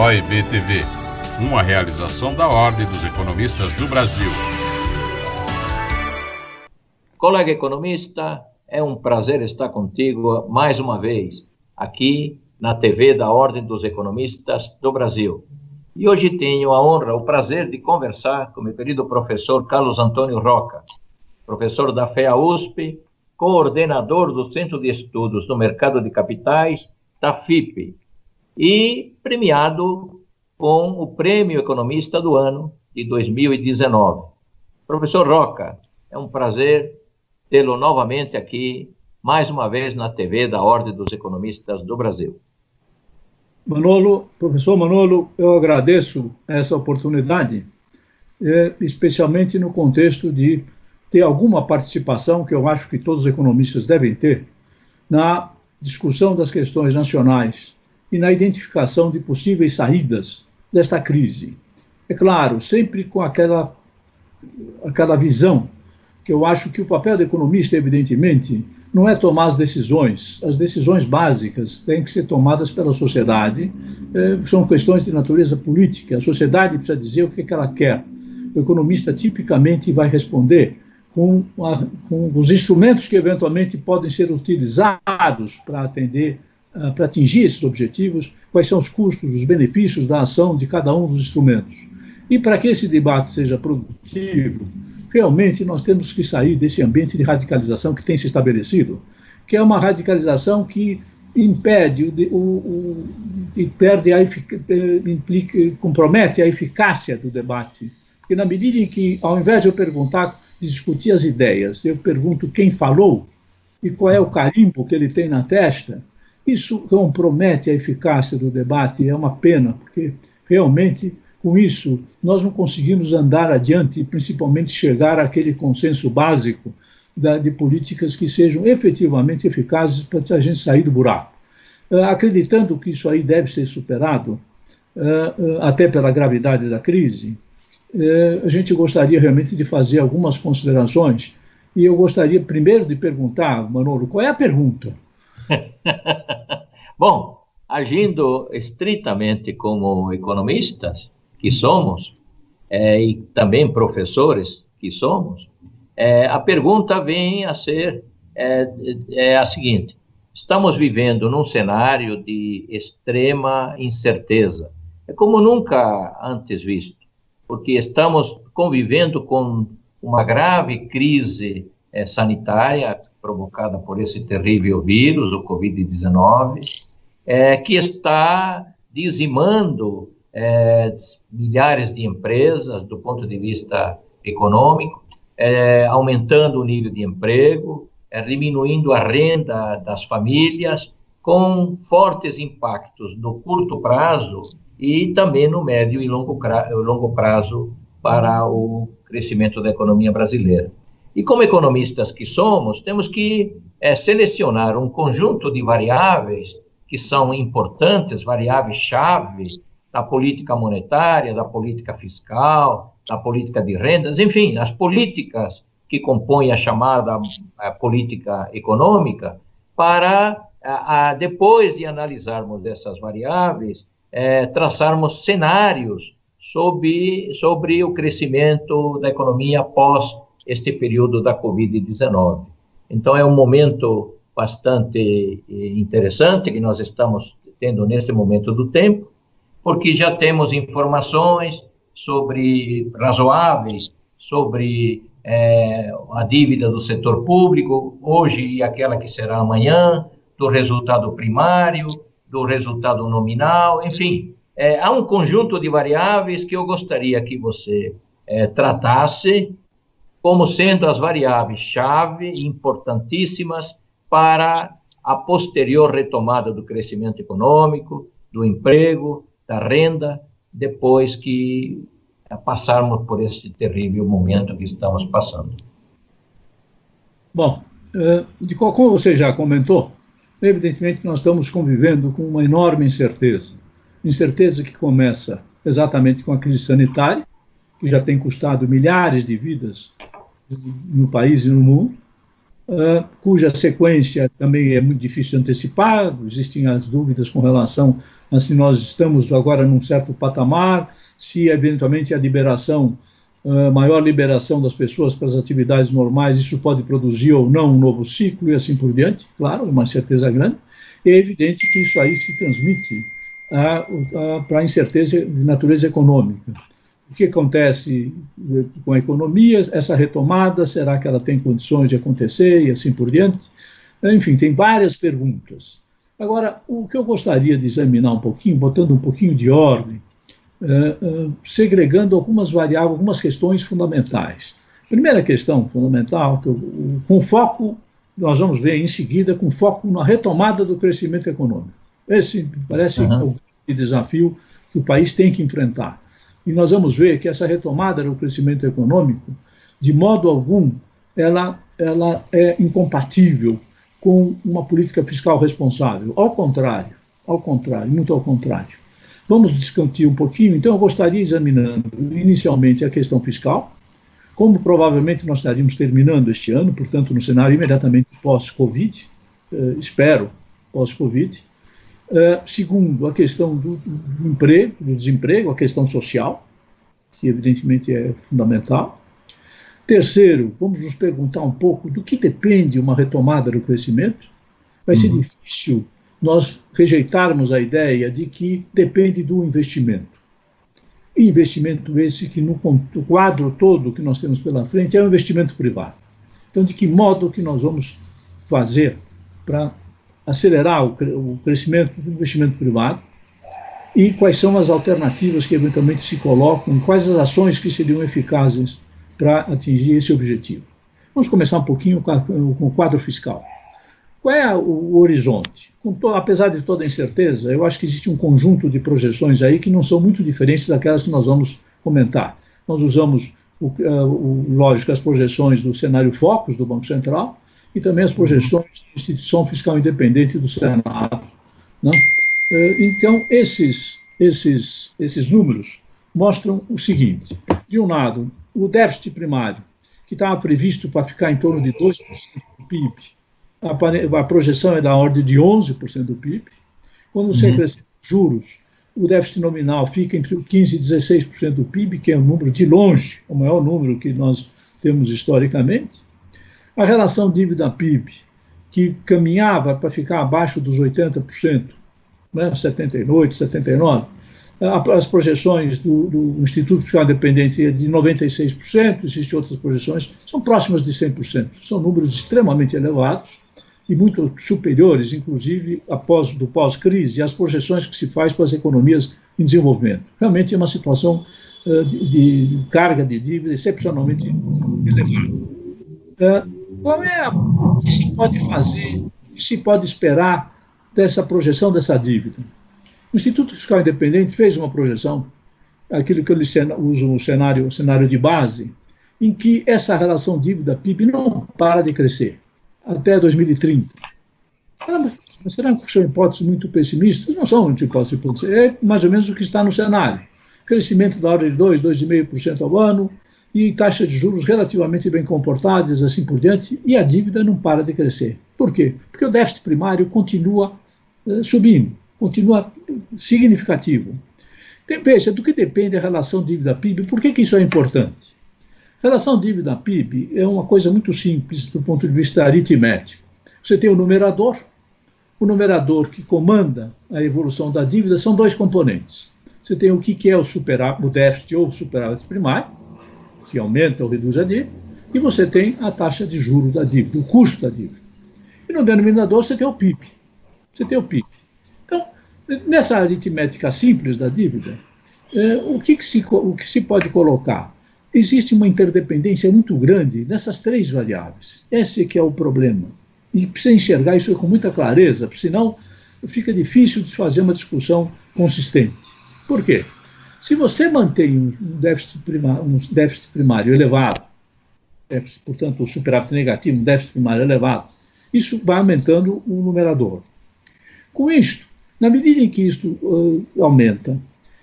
OIB-TV, uma realização da Ordem dos Economistas do Brasil. Colega economista, é um prazer estar contigo mais uma vez, aqui na TV da Ordem dos Economistas do Brasil. E hoje tenho a honra, o prazer de conversar com meu querido professor Carlos Antônio Roca, professor da FEA-USP, coordenador do Centro de Estudos no Mercado de Capitais, da FIP, e premiado com o Prêmio Economista do Ano de 2019. Professor Roca, é um prazer tê-lo novamente aqui, mais uma vez na TV da Ordem dos Economistas do Brasil. Professor Manolo, eu agradeço essa oportunidade, especialmente no contexto de ter alguma participação, que eu acho que todos os economistas devem ter, na discussão das questões nacionais e na identificação de possíveis saídas desta crise. É claro, sempre com aquela visão que eu acho que o papel do economista, evidentemente, não é tomar as decisões básicas têm que ser tomadas pela sociedade, são questões de natureza política, a sociedade precisa dizer o que ela quer. O economista tipicamente vai responder com os instrumentos que eventualmente podem ser utilizados para atingir esses objetivos, quais são os custos, os benefícios da ação de cada um dos instrumentos. E para que esse debate seja produtivo, realmente nós temos que sair desse ambiente de radicalização que tem se estabelecido, que é uma radicalização que impede, compromete a eficácia do debate. Porque na medida em que, ao invés de eu perguntar, discutir as ideias, eu pergunto quem falou e qual é o carimbo que ele tem na testa, isso compromete a eficácia do debate, e é uma pena, porque realmente, com isso, nós não conseguimos andar adiante e principalmente chegar àquele consenso básico de políticas que sejam efetivamente eficazes para a gente sair do buraco. Acreditando que isso aí deve ser superado, até pela gravidade da crise, a gente gostaria realmente de fazer algumas considerações, e eu gostaria primeiro de perguntar, Manolo, qual é a pergunta? Bom, agindo estritamente como economistas que somos, e também professores que somos, a pergunta vem a ser a seguinte: estamos vivendo num cenário de extrema incerteza, como nunca antes visto, porque estamos convivendo com uma grave crise sanitária provocada por esse terrível vírus, o Covid-19, que está dizimando milhares de empresas do ponto de vista econômico, aumentando o nível de emprego, diminuindo a renda das famílias, com fortes impactos no curto prazo e também no médio e longo prazo para o crescimento da economia brasileira. E como economistas que somos, temos que selecionar um conjunto de variáveis que são importantes, variáveis-chave da política monetária, da política fiscal, da política de rendas, enfim, as políticas que compõem a chamada política econômica, para, depois de analisarmos essas variáveis, traçarmos cenários sobre o crescimento da economia após este período da Covid-19. Então, é um momento bastante interessante que nós estamos tendo nesse momento do tempo, porque já temos informações razoáveis sobre a dívida do setor público, hoje e aquela que será amanhã, do resultado primário, do resultado nominal, enfim. Há um conjunto de variáveis que eu gostaria que você tratasse como sendo as variáveis-chave importantíssimas para a posterior retomada do crescimento econômico, do emprego, da renda, depois que passarmos por esse terrível momento que estamos passando. Bom, como você já comentou, evidentemente nós estamos convivendo com uma enorme incerteza que começa exatamente com a crise sanitária, que já tem custado milhares de vidas no país e no mundo, cuja sequência também é muito difícil de antecipar, existem as dúvidas com relação se nós estamos agora num certo patamar, se eventualmente a maior liberação das pessoas para as atividades normais, isso pode produzir ou não um novo ciclo e assim por diante, claro, uma certeza grande. É evidente que isso aí se transmite para a incerteza de natureza econômica. O que acontece com a economia, essa retomada, será que ela tem condições de acontecer e assim por diante? Enfim, tem várias perguntas. Agora, o que eu gostaria de examinar um pouquinho, botando um pouquinho de ordem, segregando algumas variáveis, algumas questões fundamentais. Primeira questão fundamental, com foco, nós vamos ver em seguida, com foco na retomada do crescimento econômico. Esse parece o desafio que o país tem que enfrentar. E nós vamos ver que essa retomada do crescimento econômico, de modo algum, ela é incompatível com uma política fiscal responsável. Ao contrário, muito ao contrário. Vamos discutir um pouquinho, então eu gostaria examinando inicialmente a questão fiscal, como provavelmente nós estaríamos terminando este ano, portanto no cenário imediatamente pós-Covid, espero pós-Covid. Segundo, a questão do emprego, do desemprego, a questão social, que evidentemente é fundamental. Terceiro, vamos nos perguntar um pouco do que depende uma retomada do crescimento. Vai ser difícil nós rejeitarmos a ideia de que depende do investimento. E investimento esse que no quadro todo que nós temos pela frente é o investimento privado. Então, de que modo que nós vamos fazer para acelerar o crescimento do investimento privado e quais são as alternativas que eventualmente se colocam, quais as ações que seriam eficazes para atingir esse objetivo. Vamos começar um pouquinho com o quadro fiscal. Qual é o horizonte? Apesar de toda a incerteza, eu acho que existe um conjunto de projeções aí que não são muito diferentes daquelas que nós vamos comentar. Nós usamos, lógico, as projeções do cenário Focus, do Banco Central, e também as projeções da Instituição Fiscal Independente do Senado, né? Então, esses números mostram o seguinte: de um lado, o déficit primário, que estava previsto para ficar em torno de 2% do PIB, a projeção é da ordem de 11% do PIB. Quando você acrescenta juros, o déficit nominal fica entre 15% e 16% do PIB, que é um número de longe, o maior número que nós temos historicamente. A relação dívida-PIB, que caminhava para ficar abaixo dos 80%, né, 78%, 79%, as projeções do Instituto Fiscal Independente é de 96%, existem outras projeções, são próximas de 100%. São números extremamente elevados e muito superiores, inclusive, do pós-crise, às projeções que se faz para as economias em desenvolvimento. Realmente é uma situação de carga de dívida excepcionalmente elevada. O que se pode fazer, o que se pode esperar dessa projeção dessa dívida? O Instituto Fiscal Independente fez uma projeção, aquilo que eu uso no cenário de base, em que essa relação dívida-PIB não para de crescer até 2030. Mas será que são hipóteses muito pessimistas? Não são hipóteses, é mais ou menos o que está no cenário. Crescimento da ordem de 2,5% ao ano, e taxa de juros relativamente bem comportadas, assim por diante, e a dívida não para de crescer. Por quê? Porque o déficit primário continua subindo, continua significativo. Veja, do que depende a relação dívida-PIB? Por que isso é importante? A relação dívida-PIB é uma coisa muito simples do ponto de vista aritmético. Você tem o numerador que comanda a evolução da dívida são dois componentes. Você tem o que é o déficit ou o superávit primário, que aumenta ou reduz a dívida, e você tem a taxa de juros da dívida, o custo da dívida. E no denominador você tem o PIB. Então, nessa aritmética simples da dívida, o que se pode colocar? Existe uma interdependência muito grande nessas três variáveis. Esse que é o problema. E precisa enxergar isso com muita clareza, porque senão fica difícil de fazer uma discussão consistente. Por quê? Se você mantém um déficit primário elevado, portanto, o superávit negativo, um déficit primário elevado, isso vai aumentando o numerador. Com isto, na medida em que isto aumenta,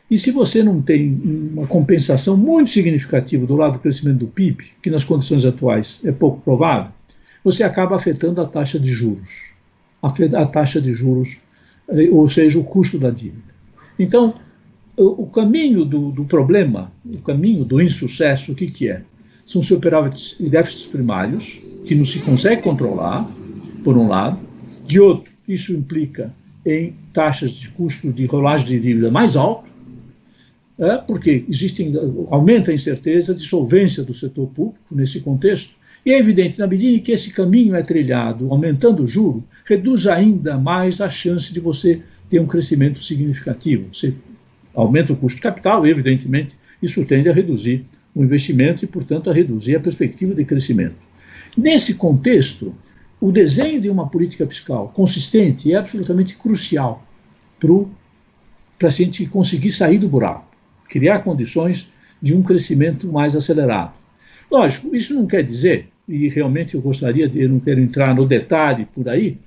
e se você não tem uma compensação muito significativa do lado do crescimento do PIB, que nas condições atuais é pouco provável, você acaba afetando a taxa de juros. A taxa de juros, ou seja, o custo da dívida. Então, o caminho do problema, o caminho do insucesso, o que é? São superávites e déficits primários, que não se consegue controlar, por um lado. De outro, isso implica em taxas de custo de rolagem de dívida mais alto, porque aumenta a incerteza de solvência do setor público nesse contexto. E é evidente, na medida em que esse caminho é trilhado, aumentando o juro, reduz ainda mais a chance de você ter um crescimento significativo. Você aumenta o custo de capital, e, evidentemente, isso tende a reduzir o investimento e, portanto, a reduzir a perspectiva de crescimento. Nesse contexto, o desenho de uma política fiscal consistente é absolutamente crucial para a gente conseguir sair do buraco, criar condições de um crescimento mais acelerado. Lógico, isso não quer dizer, e realmente eu gostaria de, não quero entrar no detalhe por aí,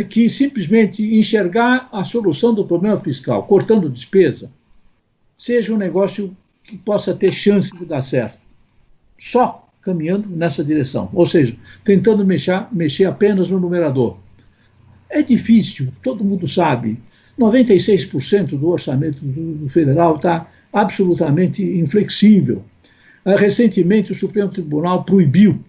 que simplesmente enxergar a solução do problema fiscal, cortando despesa, seja um negócio que possa ter chance de dar certo. Só caminhando nessa direção, ou seja, tentando mexer apenas no numerador. É difícil, todo mundo sabe, 96% do orçamento do federal está absolutamente inflexível. Recentemente, o Supremo Tribunal proibiu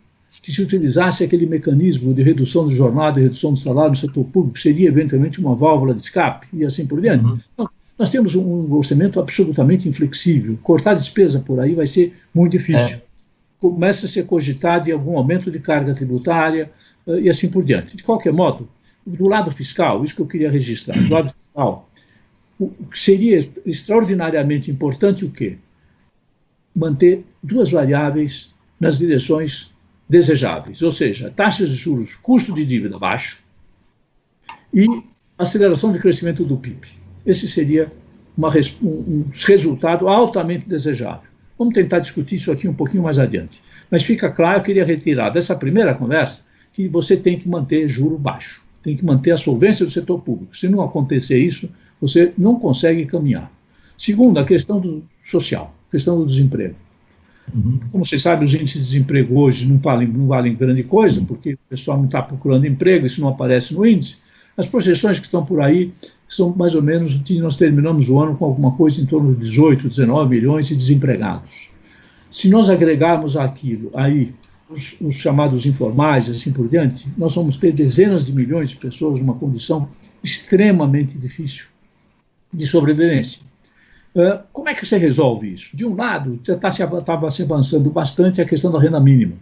que se utilizasse aquele mecanismo de redução de jornada e redução do salário no setor público, seria eventualmente uma válvula de escape e assim por diante. Uhum. Então, nós temos um orçamento absolutamente inflexível. Cortar despesa por aí vai ser muito difícil. Começa a ser cogitado em algum aumento de carga tributária e assim por diante. De qualquer modo, do lado fiscal, isso que eu queria registrar, do lado fiscal, seria extraordinariamente importante o quê? Manter duas variáveis nas direções desejáveis, ou seja, taxas de juros, custo de dívida baixo e aceleração de crescimento do PIB. Esse seria um resultado altamente desejável. Vamos tentar discutir isso aqui um pouquinho mais adiante. Mas fica claro, eu queria retirar dessa primeira conversa que você tem que manter juro baixo, tem que manter a solvência do setor público. Se não acontecer isso, você não consegue caminhar. Segundo, a questão social, a questão do desemprego. Uhum. Como você sabe, os índices de desemprego hoje não valem grande coisa, porque o pessoal não está procurando emprego, isso não aparece no índice. As projeções que estão por aí são mais ou menos que nós terminamos o ano com alguma coisa em torno de 18, 19 milhões de desempregados. Se nós agregarmos aquilo aí, os chamados informais, assim por diante, nós vamos ter dezenas de milhões de pessoas numa condição extremamente difícil de sobrevivência. Como é que você resolve isso? De um lado, estava se avançando bastante a questão da renda mínima.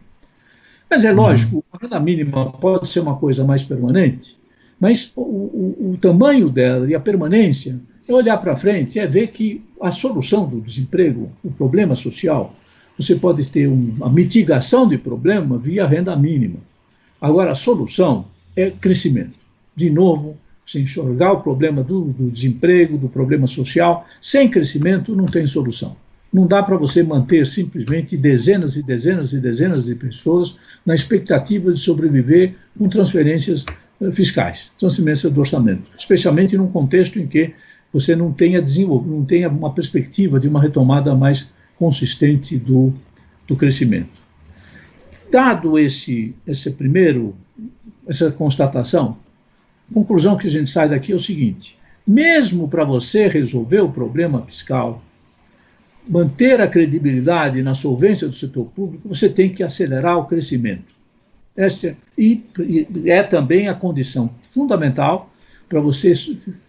Mas é lógico, a renda mínima pode ser uma coisa mais permanente, mas o tamanho dela e a permanência é olhar para frente, é ver que a solução do desemprego, o problema social, você pode ter uma mitigação de problema via renda mínima. Agora, a solução é crescimento. De novo, você enxergar o problema do desemprego, do problema social, sem crescimento não tem solução. Não dá para você manter simplesmente dezenas e dezenas e dezenas de pessoas na expectativa de sobreviver com transferências fiscais, transferência do orçamento, especialmente num contexto em que você não tenha uma perspectiva de uma retomada mais consistente do crescimento. Dado essa constatação, a conclusão que a gente sai daqui é o seguinte: mesmo para você resolver o problema fiscal, manter a credibilidade na solvência do setor público, você tem que acelerar o crescimento. Essa é também a condição fundamental para você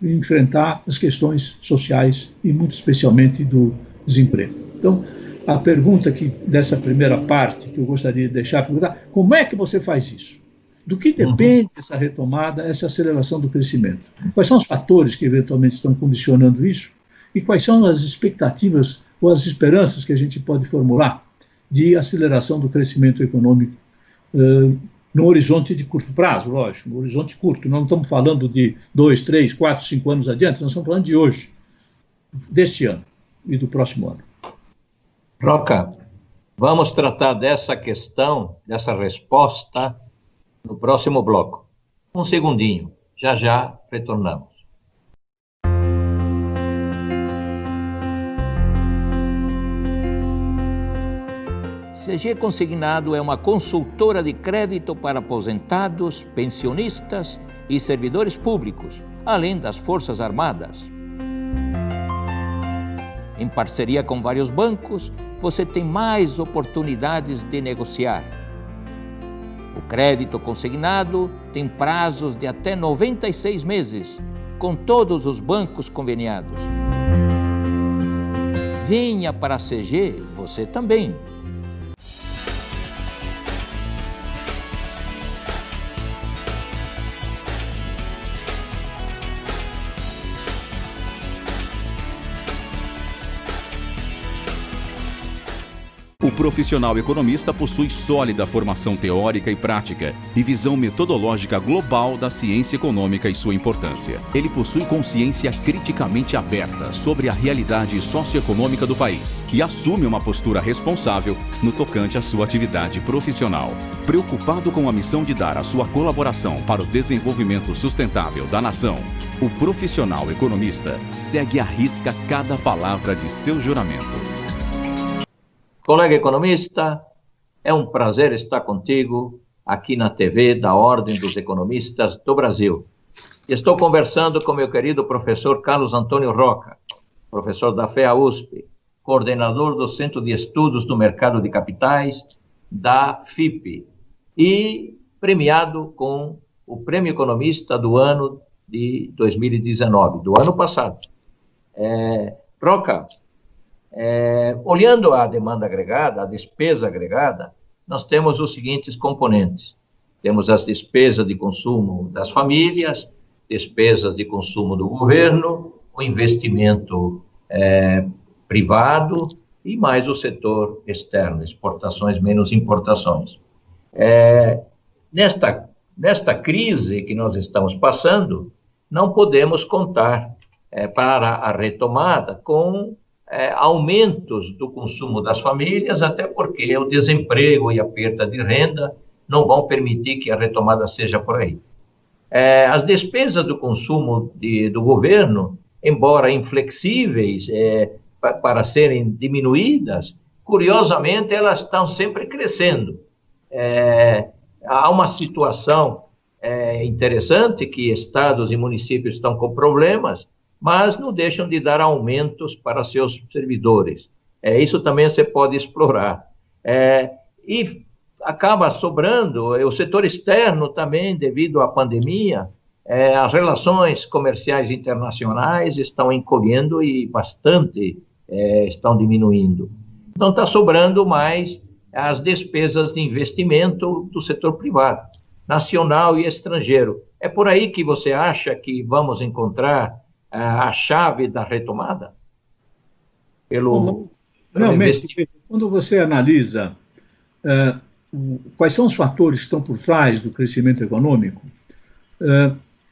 enfrentar as questões sociais e, muito especialmente, do desemprego. Então, a pergunta dessa primeira parte que eu gostaria de deixar perguntar: como é que você faz isso? Do que depende essa retomada, essa aceleração do crescimento? Quais são os fatores que eventualmente estão condicionando isso? E quais são as expectativas ou as esperanças que a gente pode formular de aceleração do crescimento econômico no horizonte de curto prazo, lógico, no horizonte curto. Nós não estamos falando de 2, 3, 4, 5 anos adiante, nós estamos falando de hoje, deste ano e do próximo ano. Roca, vamos tratar dessa questão, dessa resposta, no próximo bloco. Um segundinho, já retornamos. CG Consignado é uma consultora de crédito para aposentados, pensionistas e servidores públicos, além das Forças Armadas. Em parceria com vários bancos, você tem mais oportunidades de negociar. O crédito consignado tem prazos de até 96 meses, com todos os bancos conveniados. Venha para a CG, você também. O profissional economista possui sólida formação teórica e prática e visão metodológica global da ciência econômica e sua importância. Ele possui consciência criticamente aberta sobre a realidade socioeconômica do país e assume uma postura responsável no tocante à sua atividade profissional. Preocupado com a missão de dar a sua colaboração para o desenvolvimento sustentável da nação, o profissional economista segue à risca cada palavra de seu juramento. Colega economista, é um prazer estar contigo aqui na TV da Ordem dos Economistas do Brasil. Estou conversando com meu querido professor Carlos Antônio Roca, professor da FEA-USP, coordenador do Centro de Estudos do Mercado de Capitais, da FIP, e premiado com o Prêmio Economista do ano de 2019, do ano passado. Roca, olhando a demanda agregada, a despesa agregada, nós temos os seguintes componentes. Temos as despesas de consumo das famílias, despesas de consumo do governo, o investimento privado e mais o setor externo, exportações menos importações. Nesta crise que nós estamos passando, não podemos contar para a retomada com aumentos do consumo das famílias, até porque o desemprego e a perda de renda não vão permitir que a retomada seja por aí. As despesas do consumo do governo, embora inflexíveis para serem diminuídas, curiosamente elas estão sempre crescendo. Há uma situação interessante que estados e municípios estão com problemas, mas não deixam de dar aumentos para seus servidores. Isso também você pode explorar. E acaba sobrando o setor externo também, devido à pandemia, as relações comerciais internacionais estão encolhendo e bastante estão diminuindo. Então, está sobrando mais as despesas de investimento do setor privado, nacional e estrangeiro. É por aí que você acha que vamos encontrar a chave da retomada? Realmente, quando você analisa quais são os fatores que estão por trás do crescimento econômico,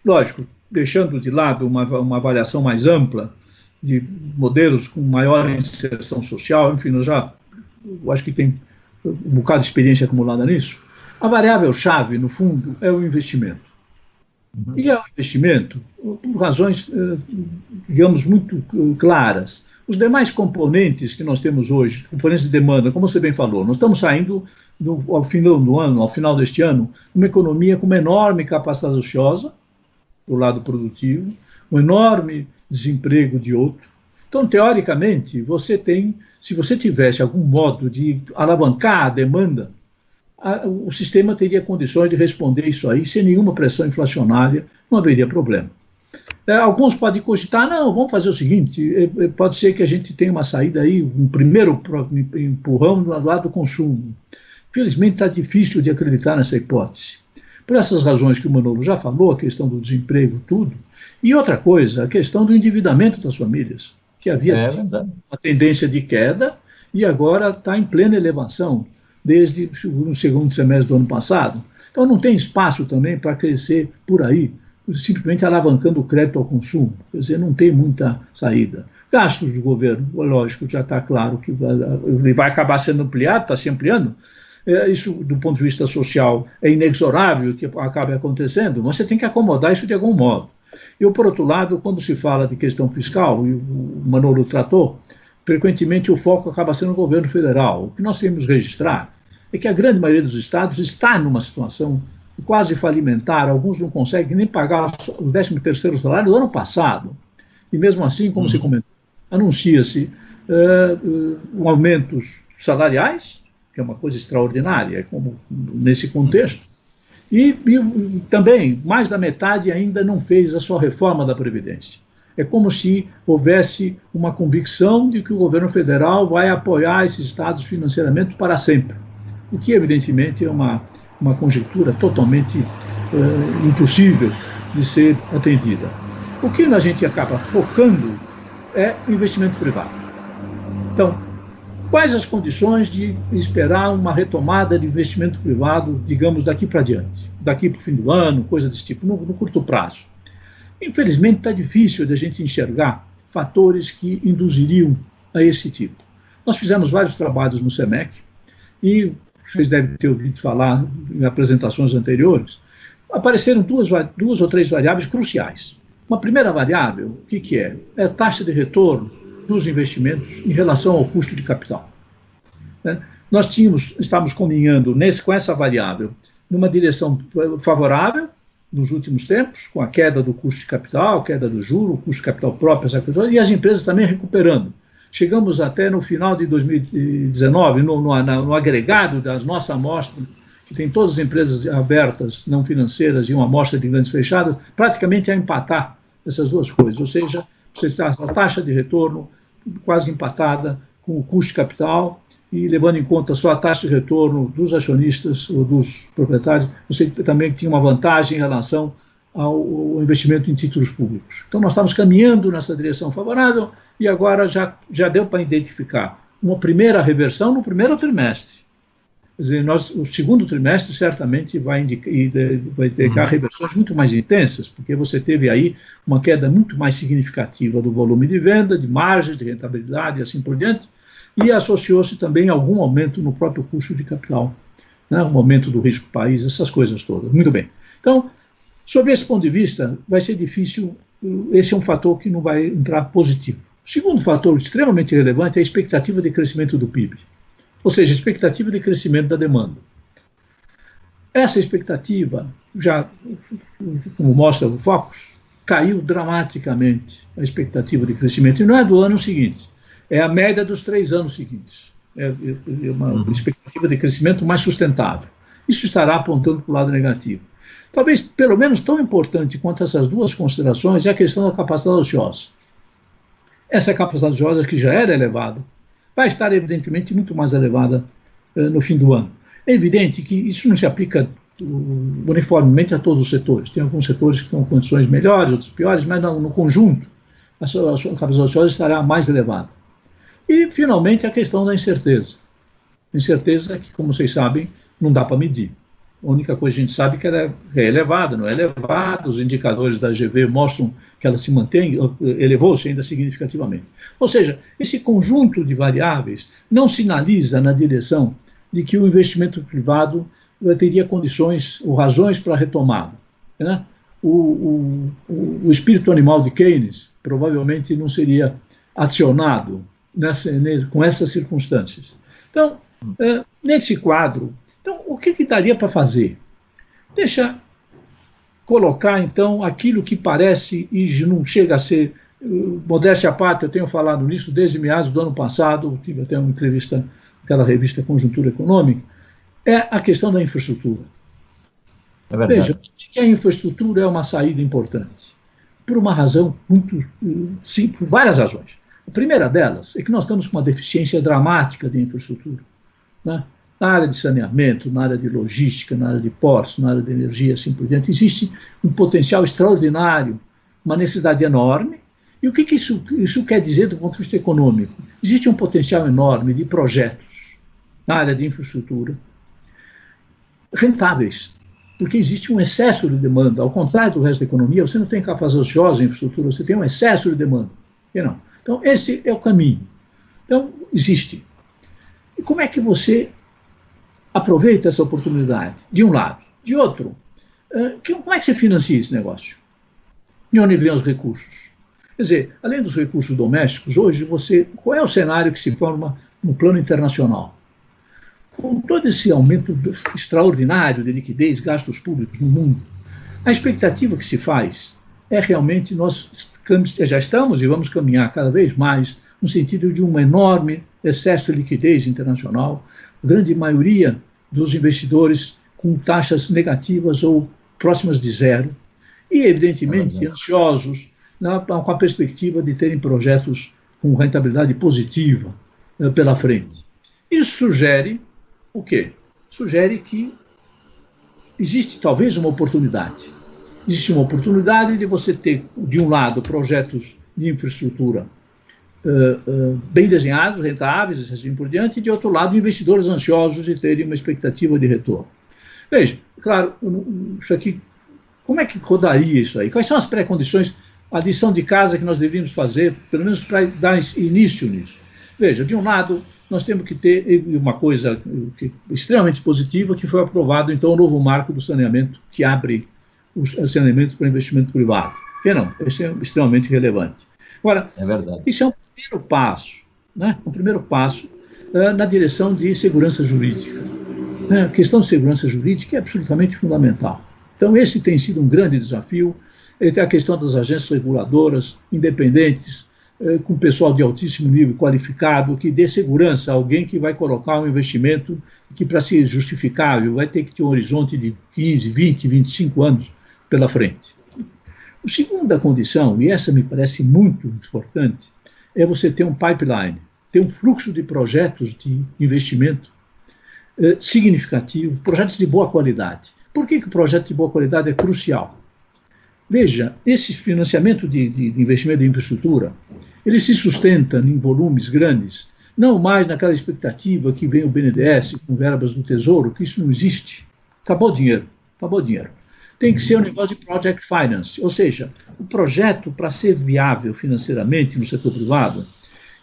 lógico, deixando de lado uma avaliação mais ampla de modelos com maior inserção social, enfim, eu acho que tem um bocado de experiência acumulada nisso, a variável-chave, no fundo, é o investimento. E é um investimento por razões, digamos, muito claras. Os demais componentes que nós temos hoje, componentes de demanda, como você bem falou, nós estamos saindo, ao final deste ano, uma economia com uma enorme capacidade ociosa, do lado produtivo, um enorme desemprego de outro. Então, teoricamente, se você tivesse algum modo de alavancar a demanda, o sistema teria condições de responder isso aí sem nenhuma pressão inflacionária, não haveria problema. Alguns podem cogitar, não, vamos fazer o seguinte, pode ser que a gente tenha uma saída aí, um primeiro empurrão do lado do consumo. Felizmente está difícil de acreditar nessa hipótese. Por essas razões que o Manolo já falou, a questão do desemprego, tudo, e outra coisa, a questão do endividamento das famílias, que havia uma tendência de queda e agora está em plena elevação, desde o segundo semestre do ano passado. Então, não tem espaço também para crescer por aí, simplesmente alavancando o crédito ao consumo. Quer dizer, não tem muita saída. Gastos do governo, lógico, já está claro que vai acabar sendo ampliado, está se ampliando. Isso, do ponto de vista social, é inexorável que acabe acontecendo, mas você tem que acomodar isso de algum modo. E, por outro lado, quando se fala de questão fiscal, e o Manolo tratou, frequentemente o foco acaba sendo o governo federal. O que nós temos que registrar é que a grande maioria dos estados está numa situação quase falimentar, alguns não conseguem nem pagar o 13º salário do ano passado. E mesmo assim, como se comentou, anuncia-se aumentos salariais, que é uma coisa extraordinária, como nesse contexto, e também mais da metade ainda não fez a sua reforma da Previdência. É como se houvesse uma convicção de que o governo federal vai apoiar esses estados financeiramente para sempre, o que evidentemente é uma conjectura totalmente impossível de ser atendida. O que a gente acaba focando é o investimento privado. Então, quais as condições de esperar uma retomada de investimento privado, digamos, daqui para diante, daqui para o fim do ano, coisa desse tipo, no curto prazo? Infelizmente, está difícil de a gente enxergar fatores que induziriam a esse tipo. Nós fizemos vários trabalhos no SEMEC e vocês devem ter ouvido falar em apresentações anteriores, apareceram duas ou três variáveis cruciais. Uma primeira variável, o que é? É a taxa de retorno dos investimentos em relação ao custo de capital. Nós estávamos caminhando com essa variável numa direção favorável nos últimos tempos, com a queda do custo de capital, queda do juro, custo de capital próprio, essa coisa, e as empresas também recuperando. Chegamos até no final de 2019, no agregado da nossa amostra, que tem todas as empresas abertas, não financeiras, e uma amostra de grandes fechadas, praticamente a empatar essas duas coisas. Ou seja, você está a taxa de retorno quase empatada com o custo de capital, e levando em conta só a taxa de retorno dos acionistas ou dos proprietários, você também tinha uma vantagem em relação ao investimento em títulos públicos. Então, nós estamos caminhando nessa direção favorável e agora já deu para identificar uma primeira reversão no primeiro trimestre. Quer dizer, o segundo trimestre certamente vai indicar reversões muito mais intensas, porque você teve aí uma queda muito mais significativa do volume de venda, de margem, de rentabilidade e assim por diante, e associou-se também a algum aumento no próprio custo de capital, né, um aumento do risco do país, essas coisas todas. Muito bem. Então, sob esse ponto de vista, vai ser difícil, esse é um fator que não vai entrar positivo. O segundo fator extremamente relevante é a expectativa de crescimento do PIB, ou seja, a expectativa de crescimento da demanda. Essa expectativa, já como mostra o Focus, caiu dramaticamente a expectativa de crescimento, e não é do ano seguinte, é a média dos 3 anos seguintes. É uma expectativa de crescimento mais sustentável. Isso estará apontando para o lado negativo. Talvez, pelo menos, tão importante quanto essas duas considerações é a questão da capacidade ociosa. Essa capacidade ociosa, que já era elevada, vai estar, evidentemente, muito mais elevada no fim do ano. É evidente que isso não se aplica uniformemente a todos os setores. Tem alguns setores que estão com condições melhores, outros piores, mas no conjunto, a sua capacidade ociosa estará mais elevada. E, finalmente, a questão da incerteza. Incerteza que, como vocês sabem, não dá para medir. A única coisa que a gente sabe é que ela é elevada, não é elevada, os indicadores da GV mostram que ela se mantém, elevou-se ainda significativamente. Ou seja, esse conjunto de variáveis não sinaliza na direção de que o investimento privado teria condições ou razões para retomada, né? O espírito animal de Keynes provavelmente não seria acionado com essas circunstâncias. Então, nesse quadro, então, o que daria para fazer? Deixa colocar, então, aquilo que parece e não chega a ser, modéstia à parte, eu tenho falado nisso desde meados do ano passado, tive até uma entrevista naquela revista Conjuntura Econômica, é a questão da infraestrutura. É verdade. Veja, que a infraestrutura é uma saída importante, por uma razão muito simples, por várias razões. A primeira delas é que nós estamos com uma deficiência dramática de infraestrutura, né? Na área de saneamento, na área de logística, na área de portos, na área de energia, assim por diante. Existe um potencial extraordinário, uma necessidade enorme. E o que isso quer dizer do ponto de vista econômico? Existe um potencial enorme de projetos na área de infraestrutura rentáveis, porque existe um excesso de demanda. Ao contrário do resto da economia, você não tem capacidade ociosa em infraestrutura, você tem um excesso de demanda. Não. Então, esse é o caminho. Então, existe. E como é que você aproveita essa oportunidade? De um lado. De outro, como é que você financia esse negócio? De onde vêm os recursos? Quer dizer, além dos recursos domésticos, hoje qual é o cenário que se forma no plano internacional? Com todo esse aumento extraordinário de liquidez, gastos públicos no mundo, a expectativa que se faz é realmente nós já estamos e vamos caminhar cada vez mais no sentido de um enorme excesso de liquidez internacional, a grande maioria dos investidores com taxas negativas ou próximas de zero, e, evidentemente, ansiosos com a perspectiva de terem projetos com rentabilidade positiva pela frente. Isso sugere o quê? Sugere que existe talvez uma oportunidade. Existe uma oportunidade de você ter, de um lado, projetos de infraestrutura bem desenhados, rentáveis, e assim por diante, e, de outro lado, investidores ansiosos de terem uma expectativa de retorno. Veja, claro, isso aqui, como é que rodaria isso aí? Quais são as pré-condições, a lição de casa que nós deveríamos fazer, pelo menos para dar início nisso? Veja, de um lado, nós temos que ter uma coisa extremamente positiva, que foi aprovado, então, o novo marco do saneamento, que abre o saneamento para investimento privado. Que não? Isso é extremamente relevante. Agora, isso é um primeiro passo, né? Um primeiro passo na direção de segurança jurídica. A questão de segurança jurídica é absolutamente fundamental. Então, esse tem sido um grande desafio. Tem a questão das agências reguladoras independentes, com pessoal de altíssimo nível qualificado, que dê segurança a alguém que vai colocar um investimento que, para ser justificável, vai ter que ter um horizonte de 15, 20, 25 anos pela frente. A segunda condição, e essa me parece muito importante, é você ter um pipeline, ter um fluxo de projetos de investimento significativo, projetos de boa qualidade. Por que o projeto de boa qualidade é crucial? Veja, esse financiamento de investimento de infraestrutura, ele se sustenta em volumes grandes, não mais naquela expectativa que vem o BNDES com verbas do Tesouro, que isso não existe. Acabou o dinheiro, acabou o dinheiro. Tem que ser um negócio de project finance, ou seja, o projeto, para ser viável financeiramente no setor privado,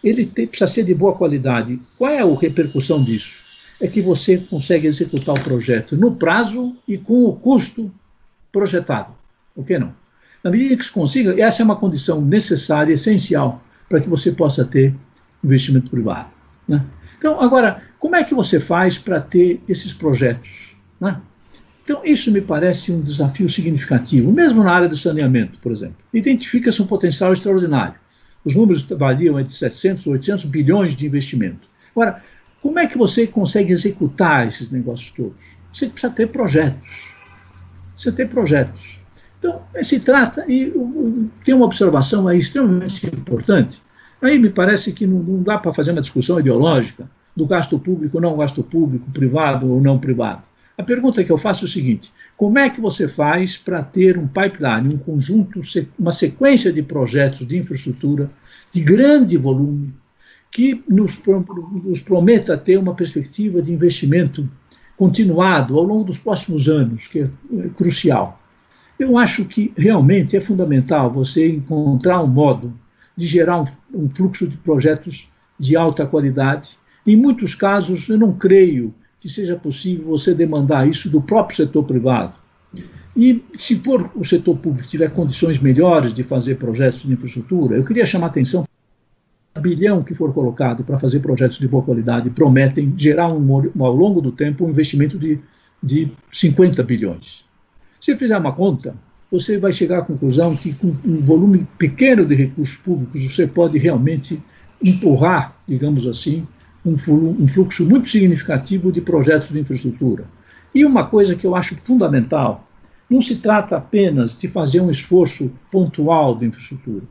ele precisa ser de boa qualidade. Qual é a repercussão disso? É que você consegue executar o projeto no prazo e com o custo projetado. Por que não? Na medida que se consiga, essa é uma condição necessária, essencial, para que você possa ter investimento privado, né? Então, agora, como é que você faz para ter esses projetos, né? Então, isso me parece um desafio significativo, mesmo na área do saneamento, por exemplo. Identifica-se um potencial extraordinário. Os números variam entre 700 e 800 bilhões de investimento. Agora, como é que você consegue executar esses negócios todos? Você precisa ter projetos. Precisa ter projetos. Então, se trata, e tem uma observação aí extremamente importante, aí me parece que não dá para fazer uma discussão ideológica do gasto público, não gasto público, privado ou não privado. A pergunta que eu faço é o seguinte: como é que você faz para ter um pipeline, um conjunto, uma sequência de projetos de infraestrutura de grande volume, que nos prometa ter uma perspectiva de investimento continuado ao longo dos próximos anos, que é crucial? Eu acho que realmente é fundamental você encontrar um modo de gerar um fluxo de projetos de alta qualidade. Em muitos casos, eu não creio que seja possível você demandar isso do próprio setor privado. E se for o setor público tiver condições melhores de fazer projetos de infraestrutura, eu queria chamar a atenção que o bilhão que for colocado para fazer projetos de boa qualidade prometem gerar ao longo do tempo um investimento de 50 bilhões. Se fizer uma conta, você vai chegar à conclusão que com um volume pequeno de recursos públicos você pode realmente empurrar, digamos assim, um fluxo muito significativo de projetos de infraestrutura. E uma coisa que eu acho fundamental, não se trata apenas de fazer um esforço pontual de infraestrutura.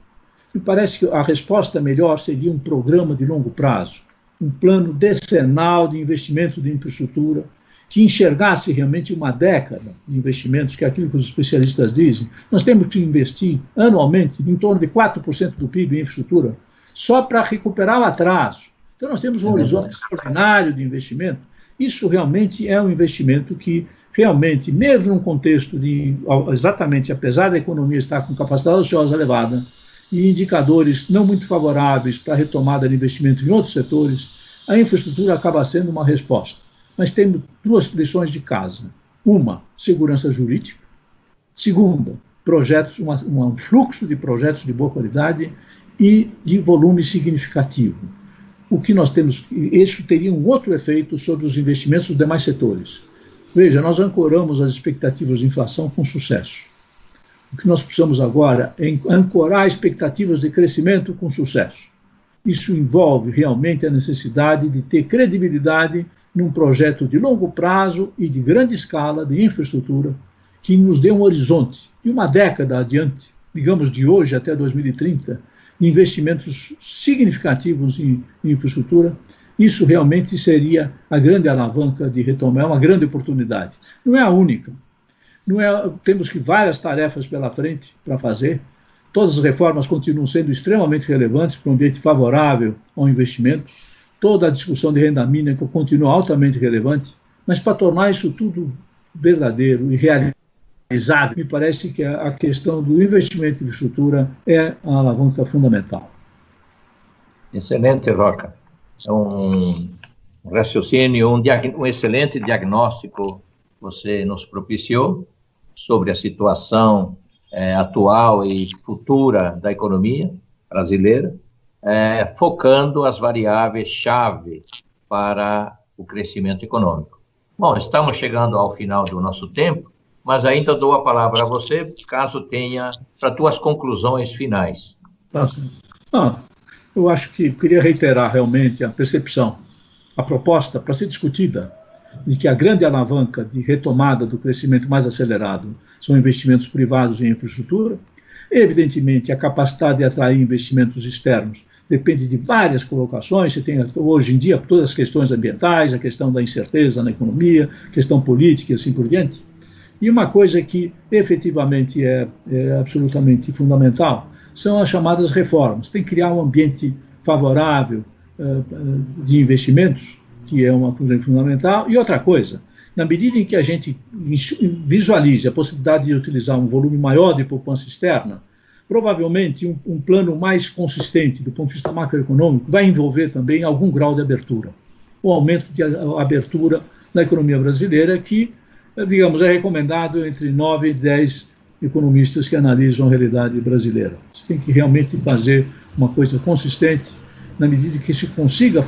Me parece que a resposta melhor seria um programa de longo prazo, um plano decenal de investimento de infraestrutura, que enxergasse realmente uma década de investimentos, que é aquilo que os especialistas dizem. Nós temos que investir anualmente em torno de 4% do PIB em infraestrutura, só para recuperar o atraso. Então, nós temos um horizonte extraordinário de investimento. Isso realmente é um investimento que, realmente, mesmo num contexto de, exatamente, apesar da economia estar com capacidade ociosa elevada e indicadores não muito favoráveis para a retomada de investimento em outros setores, a infraestrutura acaba sendo uma resposta. Mas temos duas lições de casa. Uma, segurança jurídica. Segunda, projetos, um fluxo de projetos de boa qualidade e de volume significativo. O que nós temos, isso teria um outro efeito sobre os investimentos dos demais setores. Veja, nós ancoramos as expectativas de inflação com sucesso. O que nós precisamos agora é ancorar expectativas de crescimento com sucesso. Isso envolve realmente a necessidade de ter credibilidade num projeto de longo prazo e de grande escala de infraestrutura que nos dê um horizonte de uma década adiante, digamos de hoje até 2030, de investimentos significativos em infraestrutura. Isso realmente seria a grande alavanca de retomar, uma grande oportunidade. Não é a única. Temos que várias tarefas pela frente para fazer. Todas as reformas continuam sendo extremamente relevantes para um ambiente favorável ao investimento. Toda a discussão de renda mínima continua altamente relevante, mas para tornar isso tudo verdadeiro e realizável, me parece que a questão do investimento em infraestrutura é a alavanca fundamental. Excelente, Roca. É um raciocínio, um excelente diagnóstico você nos propiciou sobre a situação atual e futura da economia brasileira, focando as variáveis-chave para o crescimento econômico. Bom, estamos chegando ao final do nosso tempo, mas ainda dou a palavra a você, caso tenha, para tuas conclusões finais. Eu acho que queria reiterar realmente a percepção, a proposta para ser discutida, de que a grande alavanca de retomada do crescimento mais acelerado são investimentos privados em infraestrutura. Evidentemente, a capacidade de atrair investimentos externos depende de várias colocações. Você tem, hoje em dia, todas as questões ambientais, a questão da incerteza na economia, questão política e assim por diante. E uma coisa que efetivamente é absolutamente fundamental são as chamadas reformas. Tem que criar um ambiente favorável de investimentos, que é uma coisa fundamental. E outra coisa, na medida em que a gente visualize a possibilidade de utilizar um volume maior de poupança externa, provavelmente um plano mais consistente do ponto de vista macroeconômico vai envolver também algum grau de abertura. O aumento de abertura na economia brasileira, que, digamos, é recomendado entre 9 e 10 economistas que analisam a realidade brasileira. Você tem que realmente fazer uma coisa consistente, na medida que se consiga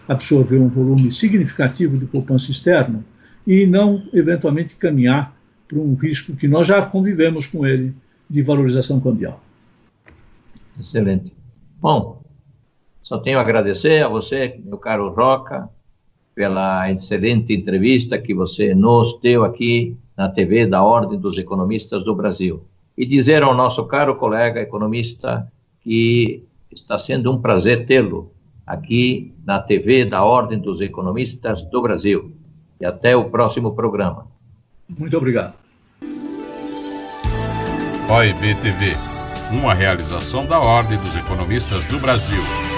absorver um volume significativo de poupança externa e não, eventualmente, caminhar para um risco que nós já convivemos com ele, de valorização cambial. Excelente. Bom, só tenho a agradecer a você, meu caro Roca, pela excelente entrevista que você nos deu aqui na TV da Ordem dos Economistas do Brasil. E dizer ao nosso caro colega economista que está sendo um prazer tê-lo aqui na TV da Ordem dos Economistas do Brasil. E até o próximo programa. Muito obrigado. OIB TV, uma realização da Ordem dos Economistas do Brasil.